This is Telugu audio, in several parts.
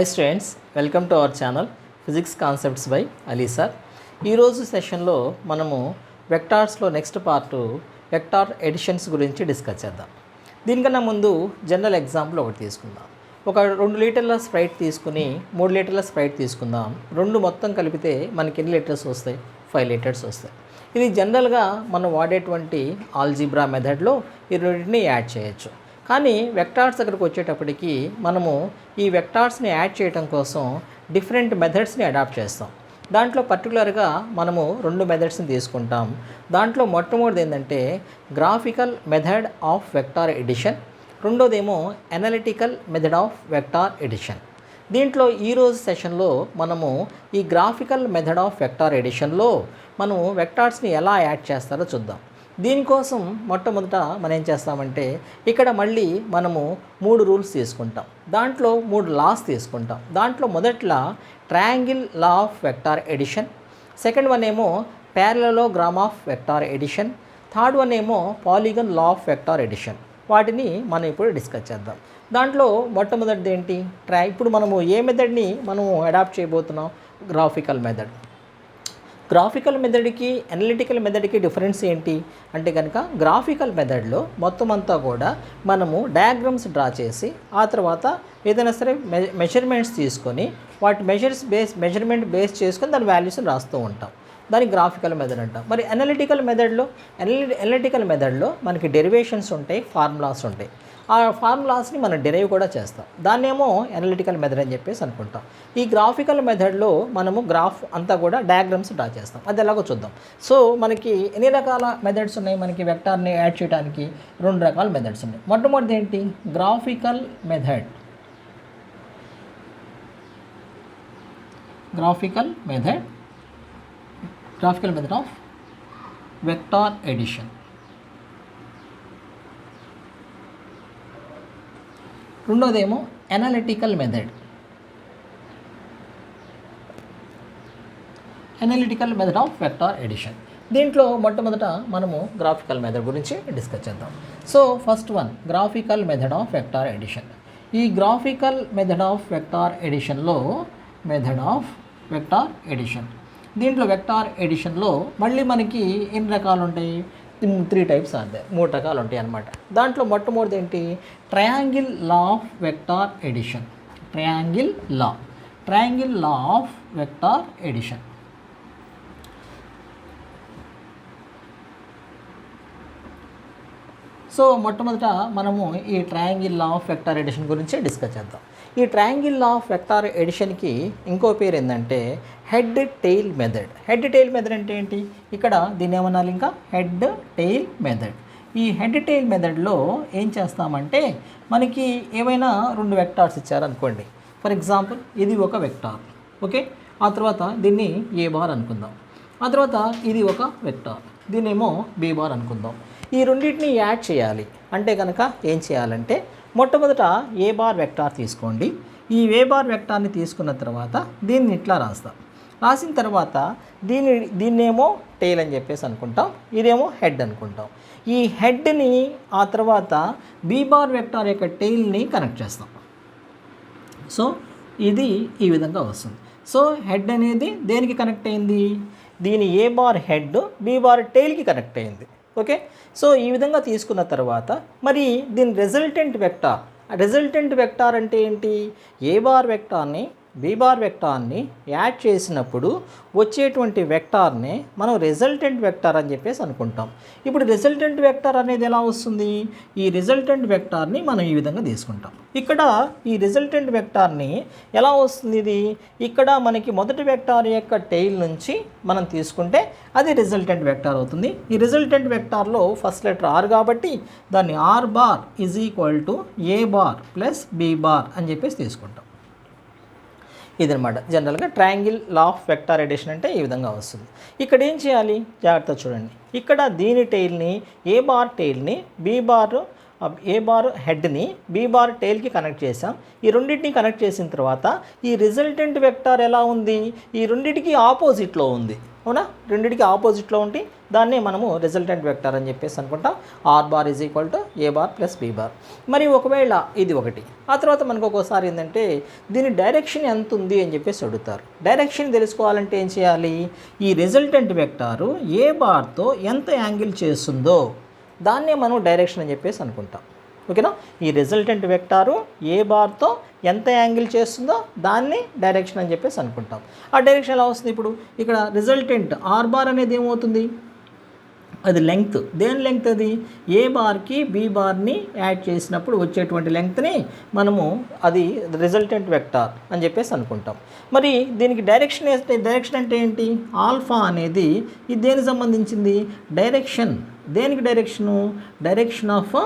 Hi students, welcome to our channel Physics Concepts by Ali sir. ఈరోజు సెషన్లో మనము వెక్టార్స్లో నెక్స్ట్ పార్ట్ వెక్టార్ ఎడిషన్స్ గురించి డిస్కస్ చేద్దాం. దీనికన్నా ముందు జనరల్ ఎగ్జాంపుల్ ఒకటి తీసుకుందాం. ఒక 2 లీటర్ల స్ప్రైట్ తీసుకుని 3 లీటర్ల స్ప్రైట్ తీసుకుందాం. రెండు మొత్తం కలిపితే మనకి ఎన్ని లీటర్స్ వస్తాయి? 5 లీటర్స్ వస్తాయి. ఇది జనరల్గా మనం వాడేటువంటి ఆల్జీబ్రా మెథడ్లో ఈ రెండింటిని యాడ్ చేయొచ్చు. కానీ వెక్టార్స్ దగ్గరకు వచ్చేటప్పటికి మనము ఈ వెక్టార్స్ని యాడ్ చేయడం కోసం డిఫరెంట్ మెథడ్స్ని అడాప్ట్ చేస్తాం. దాంట్లో పర్టికులర్గా మనము 2 మెథడ్స్ని తీసుకుంటాం. దాంట్లో మొట్టమొదటిది ఏంటంటే graphical method of vector addition, రెండోదేమో analytical method of vector addition. దీంట్లో ఈరోజు సెషన్లో మనము ఈ గ్రాఫికల్ మెథడ్ ఆఫ్ వెక్టార్ ఎడిషన్లో మనం వెక్టార్స్ని ఎలా యాడ్ చేస్తారో చూద్దాం. దీనికోసం మొట్టమొదట మనం ఏం చేస్తామంటే ఇక్కడ మళ్ళీ మనము 3 రూల్స్ తీసుకుంటాం. దాంట్లో 3 లాస్ తీసుకుంటాం. దాంట్లో మొదట్లో triangle law of vector addition, second one ఏమో parallelogram of vector addition, third one ఏమో polygon law of vector addition. వాటిని మనం ఇప్పుడు డిస్కస్ చేద్దాం. దాంట్లో మొట్టమొదటిది ఏంటి? ఇప్పుడు మనము ఏ మెథడ్ని మనము అడాప్ట్ చేయబోతున్నాం? Graphical method. గ్రాఫికల్ మెథడ్కి అనలిటికల్ మెథడ్కి డిఫరెన్స్ ఏంటి అంటే కనుక గ్రాఫికల్ మెథడ్లో మొత్తం అంతా కూడా మనము డయాగ్రామ్స్ డ్రా చేసి ఆ తర్వాత ఏదైనా సరే మెజర్మెంట్స్ తీసుకొని వాటి మెజర్మెంట్ బేస్ చేసుకొని దాని వాల్యూస్ని రాస్తూ ఉంటాం. దానికి గ్రాఫికల్ మెథడ్ అంటాం. మరి అనలిటికల్ మెథడ్లో మనకి డెరివేషన్స్ ఉంటాయి, ఫార్ములాస్ ఉంటాయి. ఆ ఫార్ములాస్ని మనం డెరైవ్ కూడా చేస్తాం. దాన్నేమో అనలిటికల్ మెథడ్ అని చెప్పేసి అనుకుంటాం. ఈ గ్రాఫికల్ మెథడ్లో మనము గ్రాఫ్ అంతా కూడా డయాగ్రామ్స్ డ్రా చేస్తాం. అది ఎలాగో చూద్దాం. సో మనకి ఎన్ని రకాల మెథడ్స్ ఉన్నాయి? మనకి వెక్టార్ని యాడ్ చేయడానికి 2 రకాల మెథడ్స్ ఉన్నాయి. మొట్టమొదటిది ఏంటి? Graphical method. Graphical method of vector addition. రెండోదేమో analytical method. Analytical method of vector addition. దీంట్లో మొట్టమొదట మనము గ్రాఫికల్ మెథడ్ గురించి డిస్కస్ చేద్దాం. So first one graphical method of vector addition. ఈ గ్రాఫికల్ మెథడ్ ఆఫ్ వెక్టార్ ఎడిషన్లో దీంట్లో వెక్టార్ ఎడిషన్లో మళ్ళీ మనకి ఎన్ని రకాలు ఉంటాయి? 3 టైప్స్ అంటే 3 రకాలు ఉంటాయి అన్నమాట. దాంట్లో మొట్టమొదటి ఏంటి? Triangle law of vector addition. Triangle law of vector edition. So మొట్టమొదట మనము ఈ triangle law of vector edition గురించి డిస్కస్ చేద్దాం. ఈ ట్రయాంగిల్ లా ఆఫ్ వెక్టార్ ఎడిషన్కి ఇంకో పేరు ఏంటంటే head tail method. Head tail method అంటే ఏంటి? ఇక్కడ దీన్ని ఏమనాలి? ఇంకా హెడ్ టెయిల్ మెథడ్. ఈ హెడ్ టెయిల్ మెథడ్లో ఏం చేస్తామంటే మనకి ఏమైనా 2 వెక్టార్స్ ఇచ్చారనుకోండి. ఫర్ ఎగ్జాంపుల్ ఇది ఒక వెక్టార్, ఓకే. ఆ తర్వాత దీన్ని ఏ బార్ అనుకుందాం. ఆ తర్వాత ఇది ఒక వెక్టార్, దీన్నేమో బి బార్ అనుకుందాం. ఈ రెండింటిని యాడ్ చేయాలి అంటే కనుక ఏం చేయాలంటే మొట్టమొదట ఏ బార్ వెక్టార్ తీసుకోండి. ఈ ఏ బార్ వెక్టార్ని తీసుకున్న తర్వాత దీన్ని ఇట్లా రాస్తాం. రాసిన తర్వాత దీన్నేమో టెయిల్ అని చెప్పేసి అనుకుంటాం, ఇదేమో హెడ్ అనుకుంటాం. ఈ హెడ్ని ఆ తర్వాత బి బార్ వెక్టార్ యొక్క టెయిల్ని కనెక్ట్ చేస్తాం. సో ఇది ఈ విధంగా వస్తుంది. సో హెడ్ అనేది దేనికి కనెక్ట్ అయింది? దీని A bar head B bar టెయిల్కి కనెక్ట్ అయింది, ఓకే. సో ఈ విధంగా తీసుకున్న తర్వాత మరి దీని రిజల్టెంట్ వెక్టార్ అంటే ఏంటి? ఏ బార్ వెక్టార్ని బి బార్ వెక్టార్ని యాడ్ చేసినప్పుడు వచ్చేటువంటి వెక్టార్ని మనం రిజల్టెంట్ వెక్టార్ అని చెప్పేసి అనుకుంటాం. ఇప్పుడు రిజల్టెంట్ వెక్టార్ అనేది ఎలా వస్తుంది? ఈ రిజల్టెంట్ వెక్టార్ని మనం ఈ విధంగా తీసుకుంటాం. ఇక్కడ ఈ రిజల్టెంట్ వెక్టార్ని ఎలా వస్తుంది? ఇది ఇక్కడ మనకి మొదటి వెక్టార్ యొక్క టెయిల్ నుంచి మనం తీసుకుంటే అది రిజల్టెంట్ వెక్టార్ అవుతుంది. ఈ రిజల్టెంట్ వెక్టార్లో ఫస్ట్ లెటర్ ఆర్ కాబట్టి దాన్ని R bar is equal to A bar plus B bar అని చెప్పేసి తీసుకుంటాం. ఇదనమాట జనరల్గా triangle law of vector addition అంటే ఈ విధంగా వస్తుంది. ఇక్కడ ఏం చేయాలి? జాగ్రత్త చూడండి. ఇక్కడ దీని టెయిల్ని ఏ బార్ టెయిల్ని ఏ బార్ హెడ్ని బి బార్ టెయిల్కి కనెక్ట్ చేసాం. ఈ రెండింటిని కనెక్ట్ చేసిన తర్వాత ఈ రిజల్టెంట్ వెక్టార్ ఎలా ఉంది? ఈ రెండింటికి ఆపోజిట్లో ఉంది. అవునా, రెండింటికి ఆపోజిట్లో ఉంటే దాన్ని మనము రిజల్టెంట్ వెక్టర్ అని చెప్పేసి అనుకుంటాం. R bar is equal to A bar plus B bar. మరి ఒకవేళ ఇది ఒకటి, ఆ తర్వాత మనకు ఒక్కోసారి ఏంటంటే దీని డైరెక్షన్ ఎంత ఉంది అని చెప్పేసి అడుగుతారు. డైరెక్షన్ తెలుసుకోవాలంటే ఏం చేయాలి, ఈ రిజల్టెంట్ వెక్టారు ఏ బార్తో ఎంత యాంగిల్ చేస్తుందో దాన్నే మనం డైరెక్షన్ అని చెప్పేసి అనుకుంటాం. ఓకేనా, ఈ రిజల్టెంట్ వెక్టారు ఏ బార్తో ఎంత యాంగిల్ చేస్తుందో దాన్ని డైరెక్షన్ అని చెప్పేసి అనుకుంటాం. ఆ డైరెక్షన్ ఎలా వస్తుంది, ఇప్పుడు ఇక్కడ రిజల్టెంట్ ఆర్ బార్ అనేది ఏమవుతుంది, అది లెంగ్త్. దేని లెంగ్త్ అది, ఏ బార్కి బి బార్ని యాడ్ చేసినప్పుడు వచ్చేటువంటి లెంగ్త్ని మనము అది రిజల్టెంట్ వెక్టార్ అని చెప్పేసి అనుకుంటాం. మరి దీనికి డైరెక్షన్ అంటే ఏంటి, ఆల్ఫా అనేది ఇది దేనికి సంబంధించింది, డైరెక్షన్. దేనికి direction, direction of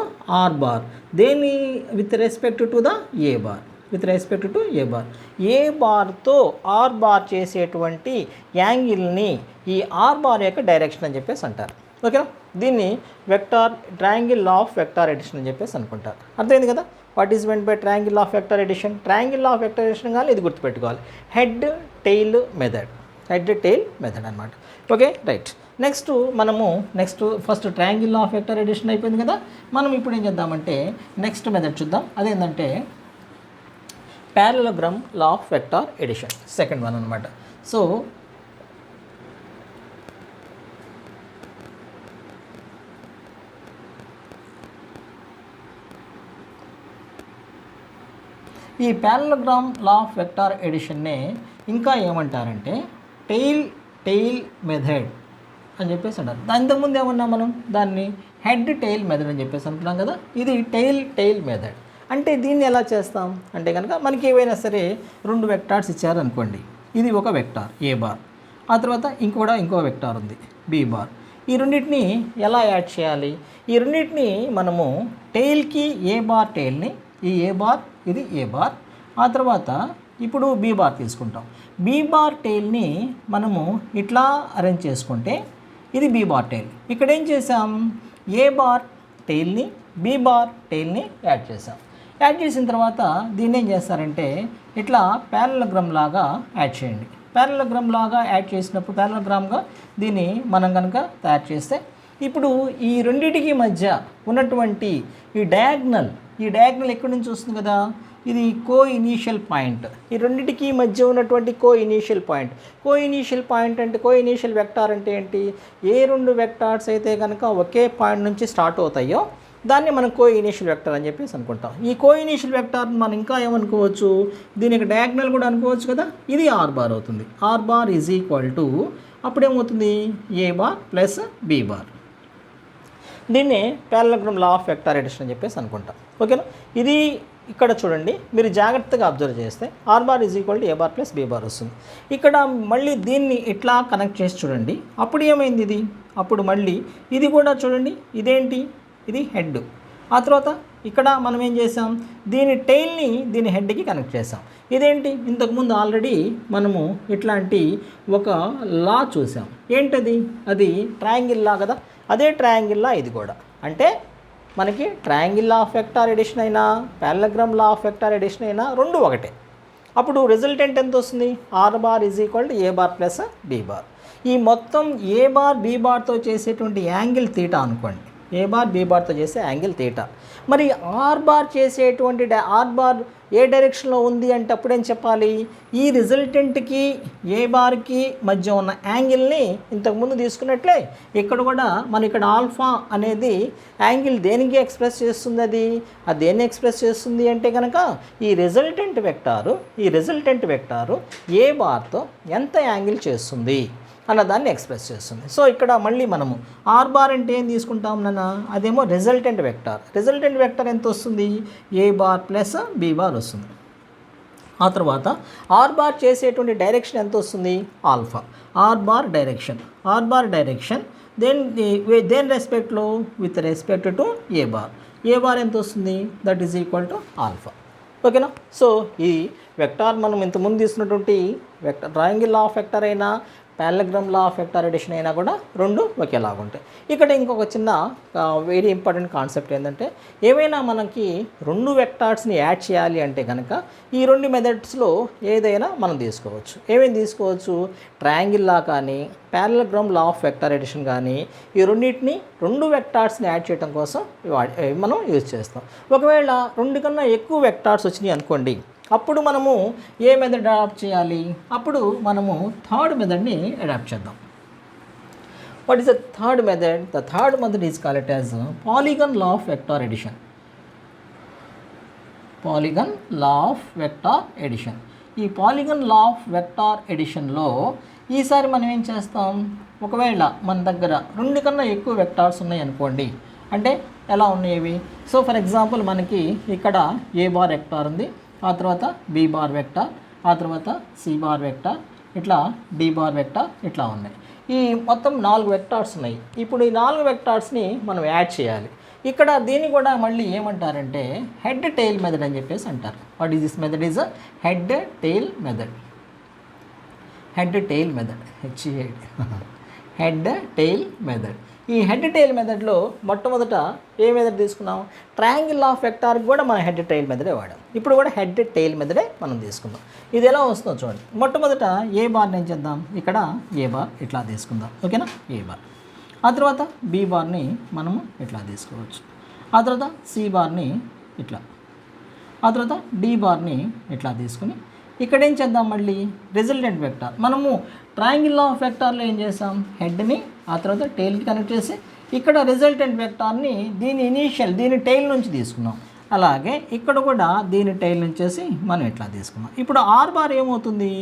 R bar. దేని with respect to the A bar, with respect to A bar. A బార్తో ఆర్ బార్ చేసేటువంటి యాంగిల్ని ఈ ఆర్ బార్ యొక్క డైరెక్షన్ అని చెప్పేసి అంటారు. ఓకేనా, దీన్ని vector triangle of vector addition అని చెప్పేసి అనుకుంటారు. అర్థమైంది కదా, what is meant by triangle of vector addition. Triangle of vector addition కానీ ఇది గుర్తుపెట్టుకోవాలి, head tail method, head tail method అనమాట. Okay right. Next first triangle of vector addition అయిపోయింది కదా, మనం ఇప్పుడు ఏం చేద్దామంటే నెక్స్ట్ మెథడ్ చూద్దాం. అదేంటంటే parallelogram law of vector addition, second one అనమాట. సో ఈ parallelogram law of vector additionనే ఇంకా ఏమంటారంటే టెయిల్ మెథడ్ అని చెప్పేసి అంటారు. ఇంతకుముందు ఏమన్నా మనం దాన్ని హెడ్ టెయిల్ మెథడ్ అని చెప్పేసి అనుకున్నాం కదా, ఇది టెయిల్ మెథడ్. అంటే దీన్ని ఎలా చేస్తాం అంటే కనుక మనకి ఏవైనా సరే రెండు వెక్టార్స్ ఇచ్చారనుకోండి, ఇది ఒక వెక్టార్ ఏ బార్, ఆ తర్వాత ఇంకో వెక్టార్ ఉంది బి బార్. ఈ రెండింటిని ఎలా యాడ్ చేయాలి, ఈ రెండింటిని మనము టెయిల్కి ఏ బార్ టెయిల్ని, ఈ ఏ బార్ ఇది ఏ బార్, ఆ తర్వాత ఇప్పుడు బి బార్ తీసుకుంటాం. బి బార్ టెయిల్ని మనము ఇట్లా అరేంజ్ చేసుకుంటే ఇది బి బార్ టెయిల్. ఇక్కడ ఏం చేసాం, ఏ బార్ టెయిల్ని బి బార్ టెయిల్ని యాడ్ చేసాం. యాడ్ చేసిన తర్వాత దీన్ని ఏం చేస్తారంటే ఇట్లా ప్యారలగ్రామ్ లాగా యాడ్ చేయండి. ప్యారలగ్రామ్ లాగా యాడ్ చేసినప్పుడు ప్యారలగ్రామ్గా దీన్ని మనం కనుక తయారు చేస్తే ఇప్పుడు ఈ రెండింటికి మధ్య ఉన్నటువంటి ఈ డయాగ్నల్ ఎక్కడి నుంచి వస్తుంది కదా, ఇది కో ఇనీషియల్ పాయింట్. ఈ రెండింటికి మధ్య ఉన్నటువంటి కో ఇనీషియల్ పాయింట్ అంటే కో ఇనీషియల్ వెక్టార్ అంటే ఏంటి, ఏ రెండు వెక్టార్స్ అయితే కనుక ఒకే పాయింట్ నుంచి స్టార్ట్ అవుతాయో దాన్ని మనం కో ఇనీషియల్ వెక్టర్ అని చెప్పేసి అనుకుంటాం. ఈ కో ఇనీషియల్ వెక్టార్ని మనం ఇంకా ఏమనుకోవచ్చు, దీనికి డయాగ్నల్ కూడా అనుకోవచ్చు కదా, ఇది ఆర్ బార్ అవుతుంది. R bar is equal to అప్పుడేమవుతుంది A bar plus B bar. దీన్నే parallelogram law of vector addition అని చెప్పేసి అనుకుంటాం. ఓకేనా, ఇది ఇక్కడ చూడండి, మీరు జాగ్రత్తగా అబ్జర్వ్ చేస్తే R bar is equal to A bar plus B bar వస్తుంది. ఇక్కడ మళ్ళీ దీన్ని ఇట్లా కనెక్ట్ చేసి చూడండి, అప్పుడు ఏమైంది ఇది, అప్పుడు మళ్ళీ ఇది కూడా చూడండి, ఇదేంటి, ఇది హెడ్. ఆ తర్వాత ఇక్కడ మనం ఏం చేసాం, దీని టెయిల్ని దీని హెడ్కి కనెక్ట్ చేసాం. ఇదేంటి, ఇంతకుముందు ఆల్రెడీ మనము ఇట్లాంటి ఒక లా చూసాం. ఏంటది, అది ట్రయాంగిల్ లా కదా, అదే ట్రయాంగిల్ లా ఇది కూడా. అంటే మనకి triangle law of vector addition అయినా parallelogram law of vector addition అయినా రెండు ఒకటే. అప్పుడు రిజల్టెంట్ ఎంత వస్తుంది, R bar is equal to A bar plus B bar. ఈ మొత్తం ఏ బార్ బి బార్తో చేసేటువంటి యాంగిల్ తీటా అనుకోండి, ఏ బార్ బి బార్తో చేసే యాంగిల్ తీటా. మరి ఆర్ బార్ చేసేటువంటి ఆర్ బార్ ఏ డైరెక్షన్లో ఉంది అంటే అప్పుడేం చెప్పాలి, ఈ రిజల్టెంట్కి ఏ బార్కి మధ్య ఉన్న యాంగిల్ని ఇంతకుముందు తీసుకున్నట్లే ఇక్కడ కూడా మనం ఇక్కడ ఆల్ఫా అనేది యాంగిల్ దేనికి ఎక్స్ప్రెస్ చేస్తుంది, అది దేన్ని ఎక్స్ప్రెస్ చేస్తుంది అంటే కనుక ఈ రిజల్టెంట్ వెక్టారు ఏ బార్తో ఎంత యాంగిల్ చేస్తుంది అన్నదాన్ని ఎక్స్ప్రెస్ చేస్తుంది. సో ఇక్కడ మళ్ళీ మనము ఆర్ బార్ అంటే ఏం తీసుకుంటాం నాన్న, అదేమో రిజల్టెంట్ వెక్టార్ ఎంత వస్తుంది, ఏ బార్ ప్లస్ బి బార్ వస్తుంది. ఆ తర్వాత ఆర్ బార్ చేసేటువంటి డైరెక్షన్ ఎంత వస్తుంది, ఆల్ఫా. ఆర్ బార్ డైరెక్షన్ దేని రెస్పెక్ట్లో, with respect to A bar ఎంత వస్తుంది, that is equal to alpha. ఓకేనా, సో ఈ వెక్టార్ మనం ఇంతకుముందు తీసుకున్నటువంటి ట్రయాంగిల్ లా ఆఫ్ వెక్టార్ అయినా parallelogram law of vector addition అయినా కూడా రెండు ఒకేలాగా ఉంటాయి. ఇక్కడ ఇంకొక చిన్న వెరీ ఇంపార్టెంట్ కాన్సెప్ట్ ఏంటంటే ఏమైనా మనకి రెండు వెక్టార్స్ని యాడ్ చేయాలి అంటే కనుక ఈ రెండు మెథడ్స్లో ఏదైనా మనం తీసుకోవచ్చు. ఏమేమి తీసుకోవచ్చు? ట్రయాంగిల్ లా కానీ పారలెలోగ్రామ్ లా ఆఫ్ వెక్టార్ అడిషన్ కానీ ఈ రెండింటిని రెండు వెక్టార్స్ని యాడ్ చేయడం కోసం మనం యూజ్ చేస్తాం. ఒకవేళ రెండు కన్నా ఎక్కువ వెక్టార్స్ వచ్చినాయి అనుకోండి, అప్పుడు మనము ఏ మెథడ్ అడాప్ట్ చేయాలి? అప్పుడు మనము థర్డ్ మెథడ్ని అడాప్ట్ చేద్దాం. What is the third method? The third method is called it as polygon law of vector edition. Polygon law of vector addition. ఈ పాలిగన్ లా ఆఫ్ వెక్టార్ ఎడిషన్లో ఈసారి మనం ఏం చేస్తాం? ఒకవేళ మన దగ్గర రెండు కన్నా ఎక్కువ వెక్టార్స్ ఉన్నాయి అనుకోండి, అంటే ఎలా ఉన్నాయి? సో ఫర్ ఎగ్జాంపుల్ మనకి ఇక్కడ ఏ బార్ వెక్టార్ ఉంది, ఆ తర్వాత బి బార్ వెక్టార్, ఆ తర్వాత సి బార్ వెక్టార్, ఇట్లా డి బార్ వెక్టార్ ఇట్లా ఉన్నాయి. ఈ మొత్తం 4 వెక్టార్స్ ఉన్నాయి. ఇప్పుడు ఈ 4 వెక్టార్స్ని మనం యాడ్ చేయాలి. ఇక్కడ దీన్ని కూడా మళ్ళీ ఏమంటారంటే హెడ్ టెయిల్ మెథడ్ అని చెప్పేసి అంటారు. What is this method? Is head tail method. Head tail method, head tail method. ఈ హెడ్ టెయిల్ మెథడ్లో మొట్టమొదట ఏ మెథడ్ తీసుకున్నాం? ట్రయాంగిల్ ఆఫ్ వెక్టార్కి కూడా మనం హెడ్ టెయిల్ మెథడే వాడాం. ఇప్పుడు కూడా హెడ్ టెయిల్ మెథడే మనం తీసుకుందాం. ఇది ఎలా వస్తుందో చూడండి. మొట్టమొదట ఏ బార్ని ఏం చేద్దాం? ఇక్కడ ఏ బార్ ఇట్లా తీసుకుందాం, ఓకేనా? A bar. ఆ తర్వాత బి బార్ని మనము ఇట్లా తీసుకోవచ్చు. ఆ తర్వాత సి బార్ని ఇట్లా, ఆ తర్వాత డి బార్ని ఇట్లా తీసుకుని ఇక్కడ ఏం చేద్దాం? మళ్ళీ రిజల్టెంట్ వెక్టార్. మనము ట్రయాంగిల్ లా ఆఫ్ వెక్టార్లో ఏం చేసాం? హెడ్ని ఆ తర్వాత టెయిల్కి కనెక్ట్ చేసి ఇక్కడ రిజల్టెంట్ వెక్టార్ని దీని టెయిల్ నుంచి తీసుకున్నాం. అలాగే ఇక్కడ కూడా దీని టెయిల్ నుంచేసి మనం ఇట్లా తీసుకున్నాం. ఇప్పుడు ఆర్ బార్ ఏమవుతుంది?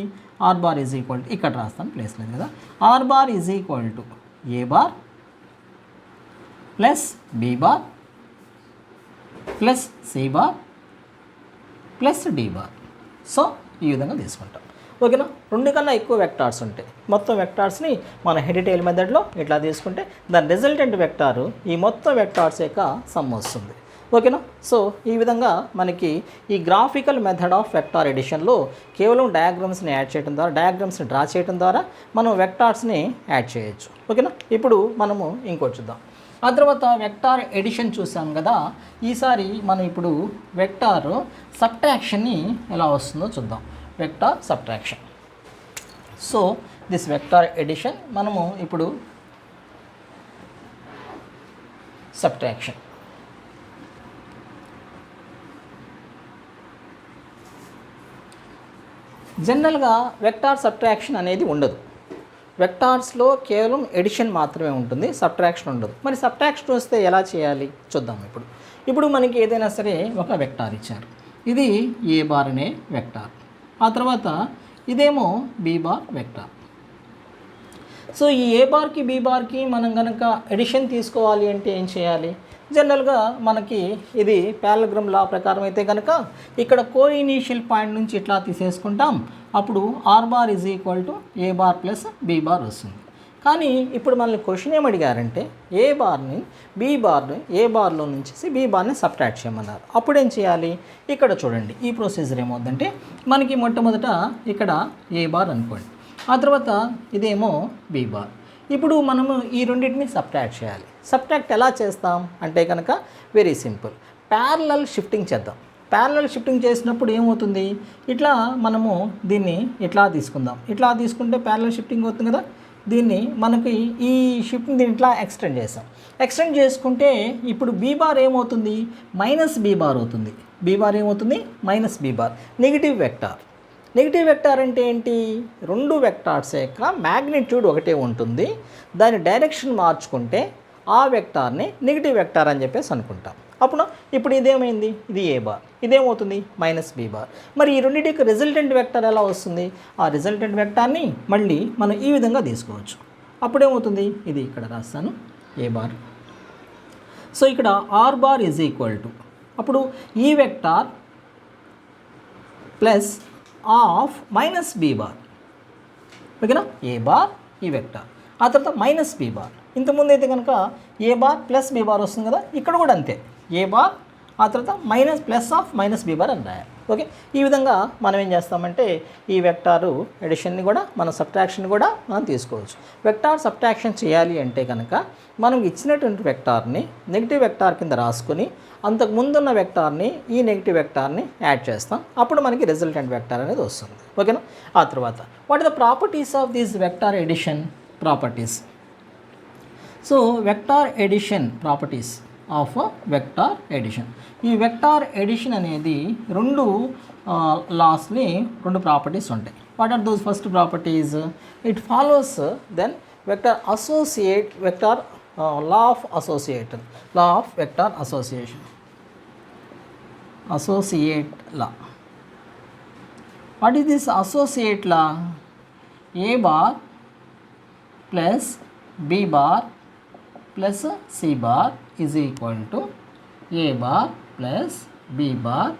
R bar is equal to, ఇక్కడ రాస్తాను ప్లేస్ లేదు కదా, R bar is equal to A bar plus B bar plus C bar plus D bar. So ఈ విధంగా తీసుకుంటాం, ఓకేనా? రెండు కన్నా ఎక్కువ వెక్టార్స్ ఉంటాయి. మొత్తం వెక్టార్స్ని మన హెడ్ టెయిల్ మెథడ్లో ఇట్లా తీసుకుంటే దాని రిజల్టెంట్ వెక్టారు ఈ మొత్తం వెక్టార్స్ యొక్క సమ్ వస్తుంది, ఓకేనా? సో ఈ విధంగా మనకి ఈ గ్రాఫికల్ మెథడ్ ఆఫ్ వెక్టార్ ఎడిషన్లో కేవలం డయాగ్రామ్స్ని యాడ్ చేయడం ద్వారా, డయాగ్రామ్స్ని డ్రా చేయడం ద్వారా మనం వెక్టార్స్ని యాడ్ చేయొచ్చు, ఓకేనా? ఇప్పుడు మనము ఇంకోటి చూద్దాం. ఆ తర్వాత వెక్టార్ ఎడిషన్ చూసాం కదా. ఈసారి మనం ఇప్పుడు వెక్టార్ సబ్ట్రాక్షన్ని ఎలా వస్తుందో చూద్దాం. Vector subtraction. So this vector edition మనము ఇప్పుడు సబ్ట్రాక్షన్. జనరల్గా వెక్టార్ సబ్ట్రాక్షన్ అనేది ఉండదు. వెక్టార్స్లో కేవలం ఎడిషన్ మాత్రమే ఉంటుంది, సబ్ట్రాక్షన్ ఉండదు. మరి సబ్ట్రాక్షన్ వస్తే ఎలా చేయాలి చూద్దాం. ఇప్పుడు మనకి ఏదైనా సరే ఒక వెక్టార్ ఇచ్చారు. ఇది ఏ బార్ అనే వెక్టార్, ఆ తర్వాత ఇదేమో బి బార్ వెక్టార్. సో ఈ ఏ బార్కి బి బార్కి మనం కనుక ఎడిషన్ తీసుకోవాలి అంటే ఏం చేయాలి? జనరల్గా మనకి ఇది పారలెలోగ్రామ్ లా ప్రకారం అయితే కనుక ఇక్కడ కోఇనీషియల్ పాయింట్ నుంచి ఇట్లా తీసేసుకుంటాం. అప్పుడు R bar is equal to A bar plus B bar వస్తుంది. కానీ ఇప్పుడు మనల్ని క్వశ్చన్ ఏమడిగారంటే ఏ బార్ని బి బార్ని ఏ బార్లో నుంచి బి బార్ని సబ్ట్రాక్ట్ చేయమన్నారు. అప్పుడు ఏం చేయాలి? ఇక్కడ చూడండి, ఈ ప్రొసీజర్ ఏమవుతుందంటే మనకి మొట్టమొదట ఇక్కడ ఏ బార్ అనుకోండి, ఆ తర్వాత ఇదేమో బి బార్. ఇప్పుడు మనము ఈ రెండింటిని సబ్ట్రాక్ట్ చేయాలి. సబ్ట్రాక్ట్ ఎలా చేస్తాం అంటే కనుక వెరీ సింపుల్, ప్యారలల్ షిఫ్టింగ్ చేద్దాం. ప్యారలల్ షిఫ్టింగ్ చేసినప్పుడు ఏమవుతుంది? ఇట్లా మనము దీన్ని ఇట్లా తీసుకుందాం. ఇట్లా తీసుకుంటే ప్యారలల్ షిఫ్టింగ్ అవుతుంది కదా. దీన్ని మనకి ఈ షిఫ్టింగ్ దీన్ని ఇట్లా ఎక్స్టెండ్ చేస్తాం. ఎక్స్టెండ్ చేసుకుంటే ఇప్పుడు బీ బార్ ఏమవుతుంది? మైనస్ బీ బార్ అవుతుంది. బీ బార్ ఏమవుతుంది? Minus B bar. Negative vector. Negative vector అంటే ఏంటి? రెండు వెక్టార్స్ యొక్క మ్యాగ్నిట్యూడ్ ఒకటే ఉంటుంది. దాని డైరెక్షన్ మార్చుకుంటే ఆ వెక్టార్ని నెగిటివ్ వెక్టార్ అని చెప్పేసి అనుకుంటాం. అప్పుడు ఇప్పుడు ఇదేమైంది? ఇది ఏ బార్. ఇదేమవుతుంది? Minus B bar. మరి ఈ రెండింటికి రిజల్టెంట్ వెక్టార్ ఎలా వస్తుంది? ఆ రిజల్టెంట్ వెక్టార్ని మళ్ళీ మనం ఈ విధంగా తీసుకోవచ్చు. అప్పుడేమవుతుంది? ఇది ఇక్కడ రాస్తాను, ఏ బార్. సో ఇక్కడ R bar is equal to, అప్పుడు ఈ vector plus of minus B bar, ఓకేనా? ఏ బార్ ఈ వెక్టార్, ఆ తర్వాత మైనస్ బీ బార్. ఇంతకుముందు అయితే కనుక ఏ బార్ ప్లస్ బీ బార్ వస్తుంది కదా, ఇక్కడ కూడా అంతే. ఏ బార్ ఆ తర్వాత minus plus of minus B bar అని రాయాలి. ఓకే, ఈ విధంగా మనం ఏం చేస్తామంటే ఈ వెక్టారు ఎడిషన్ని కూడా మనం సబ్ట్రాక్షన్ కూడా మనం తీసుకోవచ్చు. వెక్టార్ సబ్ట్రాక్షన్ చేయాలి అంటే కనుక మనం ఇచ్చినటువంటి వెక్టార్ని నెగిటివ్ వెక్టార్ కింద రాసుకొని అంతకు ముందున్న వెక్టార్ని ఈ నెగిటివ్ వెక్టార్ని యాడ్ చేస్తాం. అప్పుడు మనకి రిజల్టెంట్ వెక్టార్ అనేది వస్తుంది. ఓకేనా. ఆ తర్వాత what are the properties of this vector addition properties. So vector addition properties of vector addition. ఈ వెక్టార్ ఎడిషన్ అనేది రెండు లాస్ని రెండు ప్రాపర్టీస్ ఉంటాయి. What are those first properties? It follows then vector associate vector law of association, law of vector association, associate law. What is this associate law? A bar plus B bar plus C bar is equal to A bar plus B bar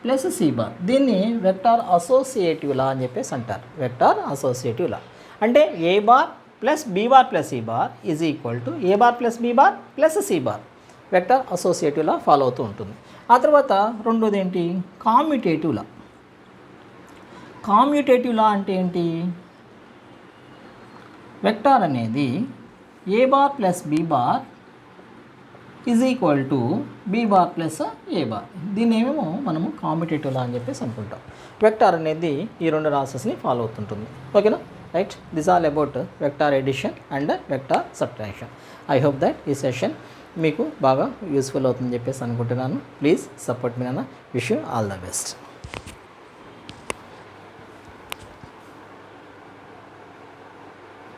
plus C bar. దీన్ని వెక్టార్ అసోసియేటివ్ లా అని చెప్పేసి అంటారు. వెక్టార్ అసోసియేటివ్ లా అంటే A bar plus B bar plus C bar is equal to A bar plus B bar plus C bar. Vector associative law follow అవుతూ ఉంటుంది. ఆ తర్వాత రెండోది ఏంటి? కామ్యుటేటివ్ లా. కామ్యుటేటివ్ లా అంటే ఏంటి? వెక్టార్ అనేది A bar plus B bar is equal to B bar plus A bar. దీన్ని ఏమేమో మనము కామ్యుటేటివ్ లా అని చెప్పేసి అనుకుంటాం. వెక్టార్ అనేది ఈ రెండు రాసెస్ని ఫాలో అవుతుంటుంది. ఓకేనా. Right, this all about vector edition and vector subtraction. I hope that ఈ సెషన్ మీకు బాగా యూస్ఫుల్ అవుతుందని చెప్పేసి అనుకుంటున్నాను. ప్లీజ్ సపోర్ట్ మీ అన్న. Wish you all the best.